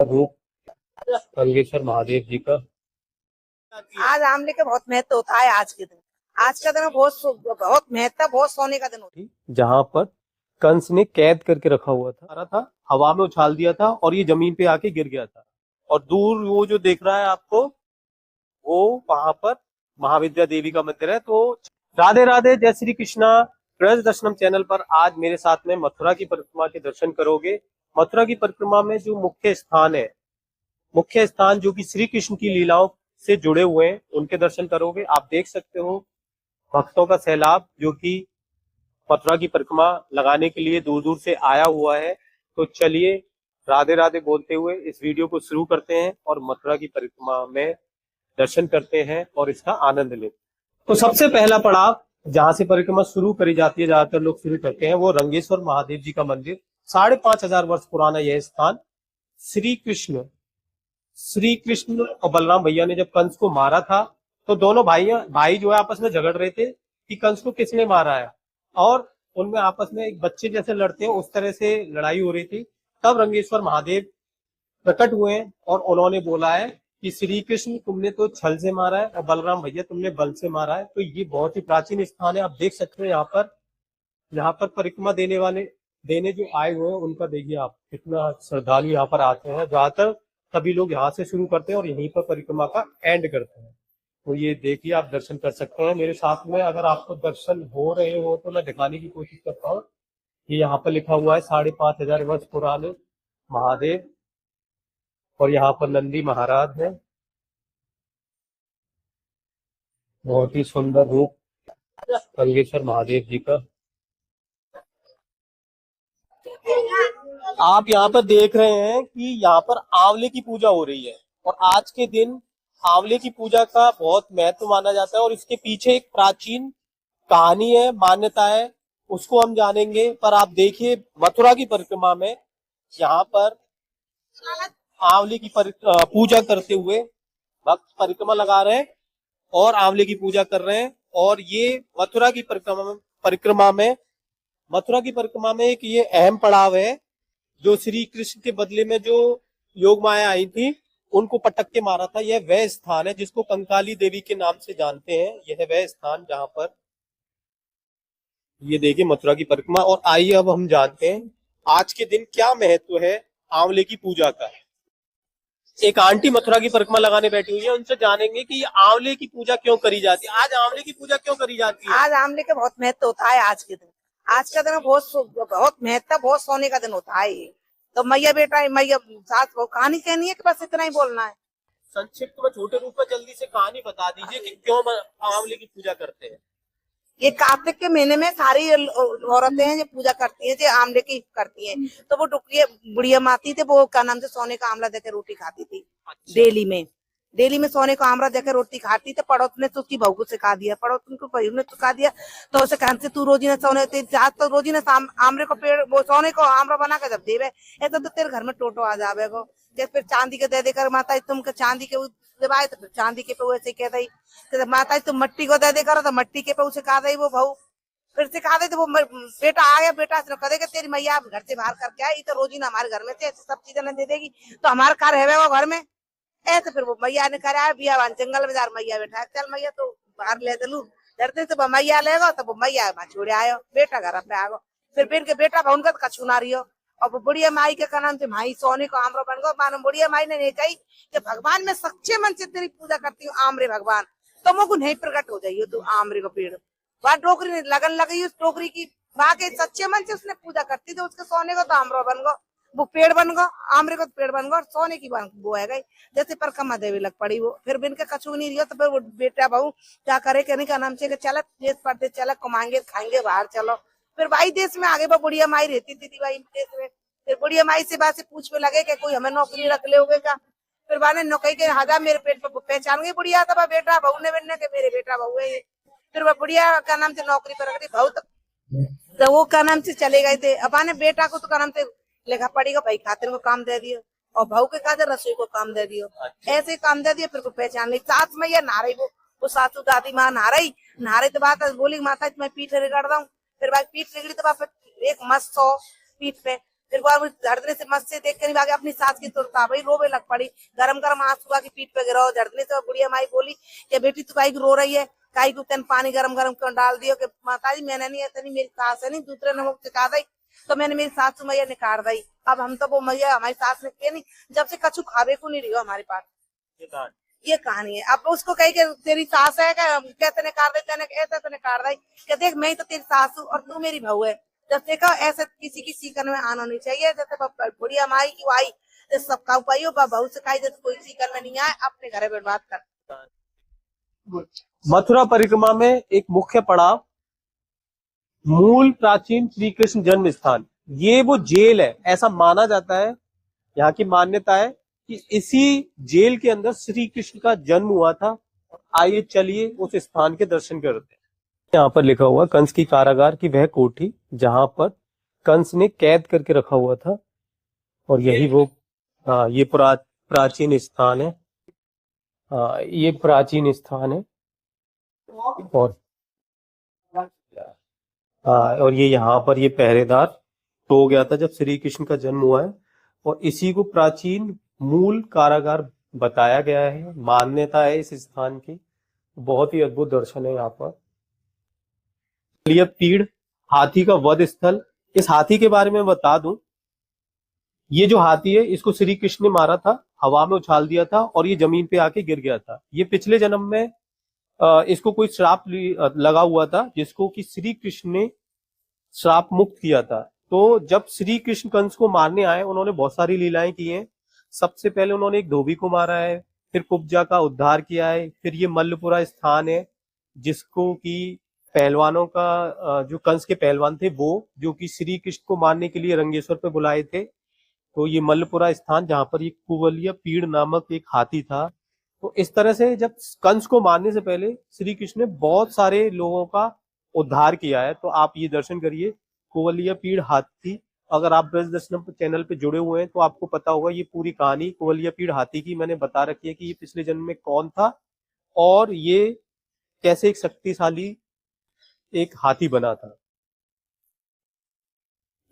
रूप रंगेश्वर महादेव जी का। आज आमले का बहुत महत्व होता है। आज का दिन बहुत महत्व, बहुत सोने का दिन होता है। जहाँ पर कंस ने कैद करके रखा हुआ था, हवा में उछाल दिया था और ये जमीन पे आके गिर गया था। और दूर वो जो देख रहा है आपको, वो वहां पर महाविद्या देवी का मंदिर है। तो राधे राधे, जय श्री कृष्णा। ब्रज दर्शनम चैनल पर आज मेरे साथ में मथुरा की परिक्रमा के दर्शन करोगे। मथुरा की परिक्रमा में जो मुख्य स्थान है, मुख्य स्थान जो कि श्री कृष्ण की लीलाओं से जुड़े हुए हैं, उनके दर्शन करोगे। आप देख सकते हो भक्तों का सैलाब जो कि मथुरा की परिक्रमा लगाने के लिए दूर दूर से आया हुआ है। तो चलिए राधे राधे बोलते हुए इस वीडियो को शुरू करते हैं और मथुरा की परिक्रमा में दर्शन करते हैं और इसका आनंद लेते हैं। तो सबसे पहला पड़ाव जहां से परिक्रमा शुरू करी जाती है, ज्यादातर लोग शुरू करते हैं, वो रंगेश्वर महादेव जी का मंदिर। 5,500 वर्ष पुराना यह स्थान। श्री कृष्ण और बलराम भैया ने जब कंस को मारा था, तो दोनों भाई जो है आपस में झगड़ रहे थे कि कंस को किसने मारा है, और उनमें आपस में एक बच्चे जैसे लड़ते हैं उस तरह से लड़ाई हो रही थी। तब रंगेश्वर महादेव प्रकट हुए हैं और उन्होंने बोला है कि श्री कृष्ण तुमने तो छल से मारा है और बलराम भैया तुमने बल से मारा है। तो ये बहुत ही प्राचीन स्थान है। आप देख सकते हो यहाँ पर परिक्रमा देने जो आए हुए हैं, उनका देखिए आप कितना श्रद्धालु यहाँ पर आते हैं। ज्यादातर सभी लोग यहाँ से शुरू करते हैं और यहीं पर परिक्रमा का एंड करते हैं। तो ये देखिए आप दर्शन कर सकते हैं मेरे साथ में। अगर आपको दर्शन हो रहे हो तो मैं दिखाने की कोशिश करता हूँ। ये यहाँ पर लिखा हुआ है 5,500 वर्ष पुराने महादेव, और यहाँ पर नंदी महाराज है। बहुत ही सुंदर रूप रंगेश्वर महादेव जी का। आप यहाँ पर देख रहे हैं कि यहाँ पर आंवले की पूजा हो रही है, और आज के दिन आंवले की पूजा का बहुत महत्व माना जाता है। और इसके पीछे एक प्राचीन कहानी है, मान्यता है, उसको हम जानेंगे। पर आप देखिए मथुरा की परिक्रमा में यहाँ पर आंवले की पूजा करते हुए भक्त परिक्रमा लगा रहे हैं और आंवले की पूजा कर रहे हैं। और ये मथुरा की परिक्रमा में एक ये अहम पड़ाव है। जो श्री कृष्ण के बदले में जो योग माया आई थी, उनको पटक के मारा था। यह वह स्थान है जिसको कंकाली देवी के नाम से जानते हैं। यह वह स्थान जहां पर ये देखिए मथुरा की परिक्रमा। और आइए अब हम जानते हैं आज के दिन क्या महत्व है आंवले की पूजा का। एक आंटी मथुरा की परिक्रमा लगाने बैठी हुई है, उनसे जानेंगे कि आंवले की पूजा क्यों करी जाती है। आज आंवले की पूजा क्यों करी जाती है? आज आमले का बहुत महत्व होता है। आज का दिन बहुत महत्व, बहुत सोने का दिन होता है ये। तो मैया बेटा, मैया सास को कहानी कहनी है कि बस इतना ही बोलना है? संक्षिप्त में छोटे रूप में जल्दी से कहानी बता दीजिए कि क्यों आंवले की पूजा करते हैं। ये कार्तिक के महीने में सारी औरतें हैं जो पूजा करती है, जो आमले की करती है। तो वो बुढ़िया माती थे, वो क्या नाम से सोने का आमला देकर रोटी खाती थी। डेली में सोने को आमला देकर रोटी खाती थी। पड़ोस ने तो उसकी बहू को सिखा दिया, पड़ोस को बहू ने सिखा दिया। तो उसे कहा से तू रोजी ने सोने तो रोजी ने आमले को पेड़, वो सोने को आमला बना कर जब देवे ऐसा तो तेरे घर में टोटो आ जावे गो। जब फिर चांदी के दे देकर माता तुम चांदी के जब आए तो फिर चांदी के पे वैसे कहता ही माता तुम मट्टी को दे देकर तो मट्टी के पे उसे कहा दई वो बहू। फिर से कहा तो वो बेटा आ गया, बेटा कहेगा तेरी मैया घर से बाहर करके आई तो रोजी ना हमारे घर में से सब चीजें न दे देगी तो हमारा कार है वो घर में। ऐसे फिर वो मैया ने करा बिया जंगल में मैया बैठा, चल मैया तो बाहर ले चलू डरते से मैया लेगा। तो वो मैया छोड़े आयो, बेटा घर पे आ गो। फिर फिर के बेटा उनका कछू ना रही हो। और वो बुढ़िया माई के नाम से माई सोने को आमरो बन गो। मानो बुढ़िया माई ने नहीं कही कि भगवान मैं सच्चे मन से तेरी पूजा करती हूँ आमरे भगवान, तो मुझको नहीं प्रकट हो जाइयो तू आमरे का पेड़। वहां टोकरी ने लगन लगी उस टोकरी की, वहां के सच्चे मन से उसने पूजा करती थी, उसके सोने को तो आमरो बन गो, वो पेड़ बन गो, आमरे को पेड़ बन गो, और सोने की वो है गई। जैसे परिक्रमा देवी लग पड़ी वो। फिर बिन के कछू नहीं रही तो फिर वो बेटा बहू क्या करे, कहने का नाम से चल देश परदेश चल, कमाएंगे खाएंगे बाहर चलो। फिर भाई देश में आगे वो बुढ़िया माई रहती थी भाई देश में। फिर बुढ़िया माई से बात से पूछ पे लगे कि कोई हमें नौकरी रख ले होगे का। फिर बाने नौकरी के हाजा मेरे पेट पे पहचान गई बुढ़िया, तब बेटा बहू ने बनने के मेरे बेटा बहू है ये। फिर वह बुढ़िया का नाम से नौकरी पर रख दी बहू, तो वो का नाम से चले गए थे। अब आने बेटा को तो का नाम से लिखा पड़ेगा भाई खातिर को काम दे दियो, और बहू के कहा रसोई को काम दे दियो। ऐसे काम दे दिया। फिर को पहचान ली सास मैया नहा रही, वो सासू दादी माँ नहा रही तो बात बोली माता मैं पीठ रिगड़ दूं। फिर भाई पीठ रिगड़ी तो एक मस्त सौ पीठ पे। फिर वो झड़ने से मत से देख कर नहीं भागे, अपनी सास की तुरंत आ भाई रोवे लग पड़ी, गरम गरम आंसू की पीठ पे गिरा। झड़ने से बुढ़िया माई बोली कि बेटी तू काई रो रही है, काई को तेन पानी गरम गरम क्यों डाल दियो? कि माता जी मैंने नहीं, ऐसा मेरी सास है नहीं, दूसरे ने मुझे सिखा दी तो मैंने मेरी सासू मैया निकाल दी। अब हम तो वो मैया हमारी सास ने किया नहीं, जब से कछु खावे को नहीं रही हो हमारे पास। ये कहानी है। अब उसको कही कि तेरी सास है क्या, कहते ने कार देते ने ऐसे तो ने कार दी कि देख मैं तो तेरी सास हूँ और तू मेरी बहू है। जब देखा ऐसे किसी की सीखने में आना नहीं चाहिए। जैसे बुढ़िया माई की आई सबका उपाय बहू से खाई, जैसे कोई सीखने में नहीं आए अपने घर बर्बाद कर। मथुरा परिक्रमा में एक मुख्य पड़ाव मूल प्राचीन श्री कृष्ण जन्म स्थान, ये वो जेल है, ऐसा माना जाता है। यहाँ की मान्यता है कि इसी जेल के अंदर श्री कृष्ण का जन्म हुआ था। आइए चलिए उस स्थान के दर्शन करते हैं। यहाँ पर लिखा हुआ कंस की कारागार की वह कोठी जहां पर कंस ने कैद करके रखा हुआ था, और यही वो ये प्राचीन स्थान है। ये प्राचीन स्थान है और ये यहाँ पर ये पहरेदार तो गया था जब श्री कृष्ण का जन्म हुआ है, और इसी को प्राचीन मूल कारागार बताया गया है। मान्यता है इस स्थान की, बहुत ही अद्भुत दर्शन है यहाँ पर। ये पीड़ हाथी का वध स्थल। इस हाथी के बारे में बता दूं, ये जो हाथी है इसको श्री कृष्ण ने मारा था, हवा में उछाल दिया था और ये जमीन पे आके गिर गया था। ये पिछले जन्म में इसको कोई श्राप लगा हुआ था, जिसको कि श्री कृष्ण ने श्राप मुक्त किया था। तो जब श्री कृष्ण कंस को मारने आए, उन्होंने बहुत सारी लीलाएं की हैं। सबसे पहले उन्होंने एक धोबी को मारा है, फिर कुब्जा का उद्धार किया है, फिर ये मल्लपुरा स्थान है जिसको कि पहलवानों का जो कंस के पहलवान थे वो, जो कि श्री कृष्ण को मारने के लिए रंगेश्वर पे बुलाए थे, तो ये मल्लपुरा स्थान जहां पर ये कुवलिया पीड़ नामक एक हाथी था। तो इस तरह से जब कंस को मारने से पहले श्री कृष्ण ने बहुत सारे लोगों का उद्धार किया है। तो आप ये दर्शन करिए, कुवलिया पीड़ हाथी। अगर आप ब्रज दर्शनम चैनल पे जुड़े हुए हैं तो आपको पता होगा ये पूरी कहानी कुवलिया पीड़ हाथी की मैंने बता रखी है कि ये पिछले जन्म में कौन था और ये कैसे एक शक्तिशाली एक हाथी बना था।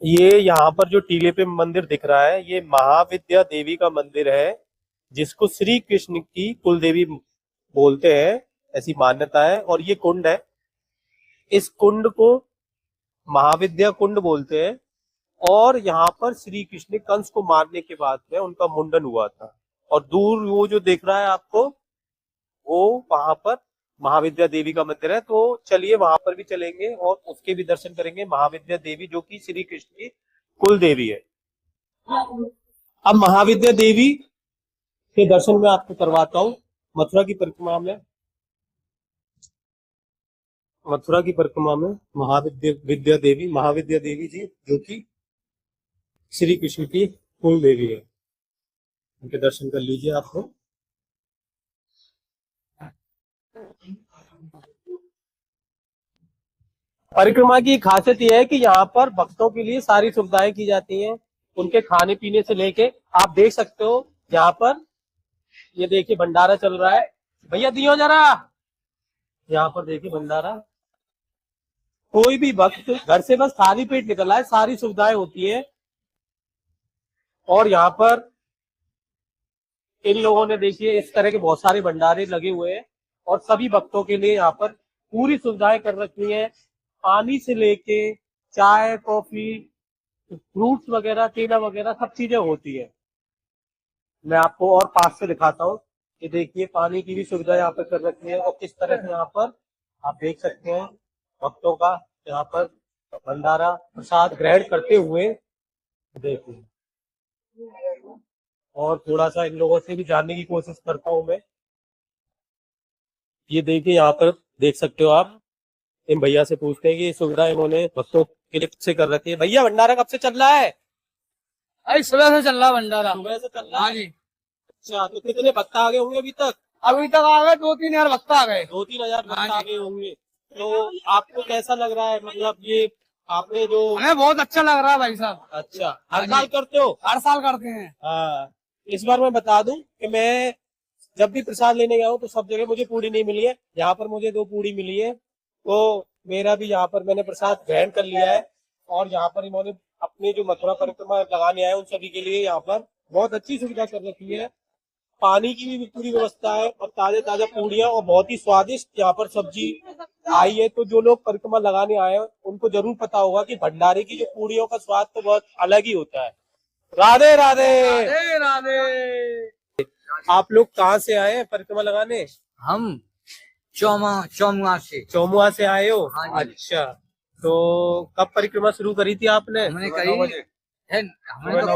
ये यहाँ पर जो टीले पे मंदिर दिख रहा है, ये महाविद्या देवी का मंदिर है, जिसको श्री कृष्ण की कुल देवी बोलते हैं, ऐसी मान्यता है। और ये कुंड है, इस कुंड को महाविद्या कुंड बोलते हैं। और यहाँ पर श्री कृष्ण ने कंस को मारने के बाद में उनका मुंडन हुआ था। और दूर वो जो दिख रहा है आपको, वो वहां पर महाविद्या देवी का मंदिर है। तो चलिए वहां पर भी चलेंगे और उसके भी दर्शन करेंगे। महाविद्या देवी जो कि श्री कृष्ण की कुल देवी है। अब महाविद्या देवी के दर्शन में आपको करवाता हूँ। मथुरा की परिक्रमा में महाविद्या देवी जी जो कि श्री कृष्ण की कुल देवी है, उनके दर्शन कर लीजिए आप लोग। परिक्रमा की खासियत यह है कि यहाँ पर भक्तों के लिए सारी सुविधाएं की जाती हैं, उनके खाने पीने से लेके। आप देख सकते हो यहाँ पर, ये देखिए भंडारा चल रहा है। भैया दियो जरा, यहाँ पर देखिए भंडारा। कोई भी भक्त घर से बस खाली पेट निकल आए, सारी सुविधाएं होती है। और यहाँ पर इन लोगों ने देखिए इस तरह के बहुत सारे भंडारे लगे हुए हैं और सभी भक्तों के लिए यहाँ पर पूरी सुविधाएं कर रखी है। पानी से लेके चाय, कॉफी, फ्रूट्स वगैरह, केला वगैरह सब चीजें होती है। मैं आपको और पास से दिखाता हूँ कि देखिए पानी की भी सुविधा यहाँ पर कर रखी है। और किस तरह से यहाँ पर आप देख सकते हैं भक्तों का यहाँ पर भंडारा प्रसाद ग्रहण करते हुए। देखिए, और थोड़ा सा इन लोगों से भी जानने की कोशिश करता हूँ मैं। ये देखिए यहाँ पर देख सकते हो आप, इन भैया से पूछते हैं कि ये सुविधा इन्होंने भक्तों के लिए से कर रखी है। भैया भंडारा कब से चल रहा है? अरे सुबह से चल रहा भंडारा। सुबह से चल रहा हाँ है। जी। अच्छा, तो कितने भक्त आ गए होंगे अभी तक? अभी तक आ गए 2-3 हजार भक्त आ गए। 2-3 हजार भक्त हाँ आ जी। गए होंगे। तो आपको कैसा लग रहा है, मतलब ये आपने जो हमें बहुत अच्छा लग रहा है भाई साहब। अच्छा हर साल करते हो? हर साल करते हैं। हाँ, इस बार मैं बता दूं कि मैं जब भी प्रसाद लेने गया हूँ तो सब जगह मुझे पूरी नहीं मिली है, यहाँ पर मुझे 2 पूरी मिली है। तो मेरा भी यहाँ पर मैंने प्रसाद ग्रहण कर लिया है। और यहाँ पर इन्होंने अपने जो मथुरा परिक्रमा लगाने आए उन सभी के लिए यहाँ पर बहुत अच्छी सुविधा कर रखी है। पानी की भी पूरी व्यवस्था है और ताजा ताजा पूड़ियाँ और बहुत ही स्वादिष्ट यहाँ पर सब्जी आई है। तो जो लोग परिक्रमा लगाने आए हैं उनको जरूर पता होगा कि भंडारे की जो पूड़ियों का स्वाद तो बहुत अलग ही होता है। राधे राधे। राधे राधे। आप लोग कहाँ से आए हैं परिक्रमा लगाने? हम चौमुआ से। चौमुआ से आए हो? हाँ जी। अच्छा, तो कब परिक्रमा शुरू करी थी आपने? हमने करी हमने तो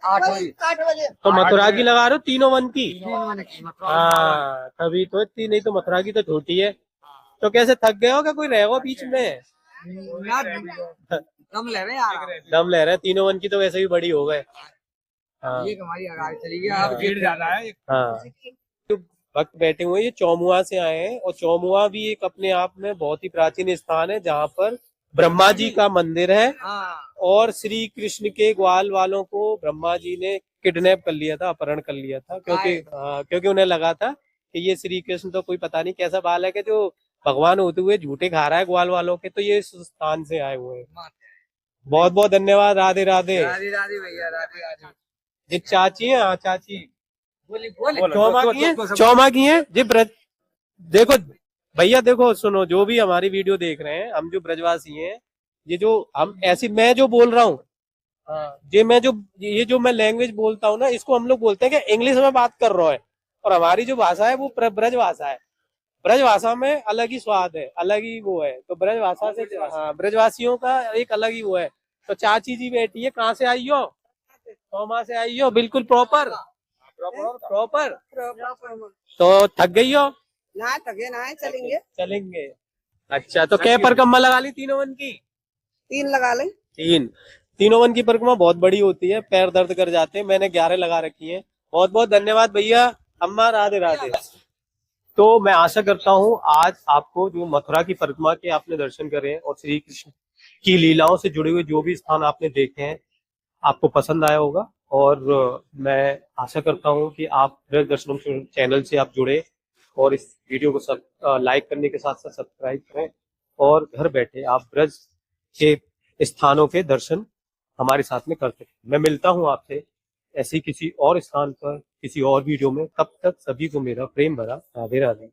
8 बजे। तो मथुरा की लगा रहे हो तीनों वन की? हाँ, हाँ, तभी तो इतनी, नहीं तो मथुरा की तो छोटी है। तो कैसे थक गए हो क्या? कोई रह गो बीच में? दम ले रहे यार। दम ले रहे हैं। तीनों वन की तो वैसे भी बड़ी हो गए। हाँ ये हमारी आगाज चली गई, अब भीड़ ज्यादा है। हाँ, जो भक्त बैठे हुए हैं ये चौमुआ से आए हैं और चौमुआ भी एक अपने आप में बहुत ही प्राचीन स्थान है जहाँ पर ब्रह्मा जी का मंदिर है हाँ। और श्री कृष्ण के ग्वाल वालों को ब्रह्मा जी ने किडनैप कर लिया था, अपहरण कर लिया था, क्योंकि उन्हें लगा था कि ये श्री कृष्ण तो कोई पता नहीं कैसा बालक है जो भगवान होते हुए झूठे खा रहा है ग्वाल वालों के। तो ये इस स्थान से आए हुए हैं। बहुत बहुत धन्यवाद। राधे राधे। राधे राधे भैया, राधे राधे। जी चाची है? हाँ चाची। बोली बोले। चौमा की है? चौमा की है जी। ब्रज देखो भैया, देखो सुनो, जो भी हमारी वीडियो देख रहे हैं, हम जो ब्रजवासी हैं, ये जो हम ऐसी मैं जो बोल रहा हूँ, ये जो मैं लैंग्वेज बोलता हूँ ना, इसको हम लोग बोलते हैं कि इंग्लिश में बात कर रहा है। और हमारी जो भाषा है वो ब्रज भाषा है। ब्रज भाषा में अलग ही स्वाद है, अलग ही वो है। तो ब्रज भाषा से, हाँ, ब्रजवासियों का एक अलग ही वो है। तो चाची जी बैठी है। कहाँ से आई हो? चौमा से आई हो? बिल्कुल प्रॉपर प्रॉपर। तो थक गई हो? ना थके ना है, चलेंगे। चलेंगे। अच्छा, तो क्या परिक्रमा लगा ली तीनों वन की? 3 लगा लें। तीनों वन की परिक्रमा बहुत बड़ी होती है, पैर दर्द कर जाते हैं। मैंने 11 लगा रखी है। बहुत बहुत धन्यवाद भैया। अम्मा राधे राधे। तो मैं आशा करता हूँ आज आपको जो मथुरा की परिक्रमा के आपने दर्शन करे हैं और श्री कृष्ण की लीलाओं से जुड़े हुए जो भी स्थान आपने देखे हैं आपको पसंद आया होगा। और मैं आशा करता हूँ कि आप ब्रज दर्शनम चैनल से आप जुड़े और इस वीडियो को सब लाइक करने के साथ साथ सब्सक्राइब करें और घर बैठे आप ब्रज के स्थानों के दर्शन हमारे साथ में कर सकते। मैं मिलता हूँ आपसे ऐसी किसी और स्थान पर किसी और वीडियो में। तब तक सभी को मेरा प्रेम भरा राधे राधे।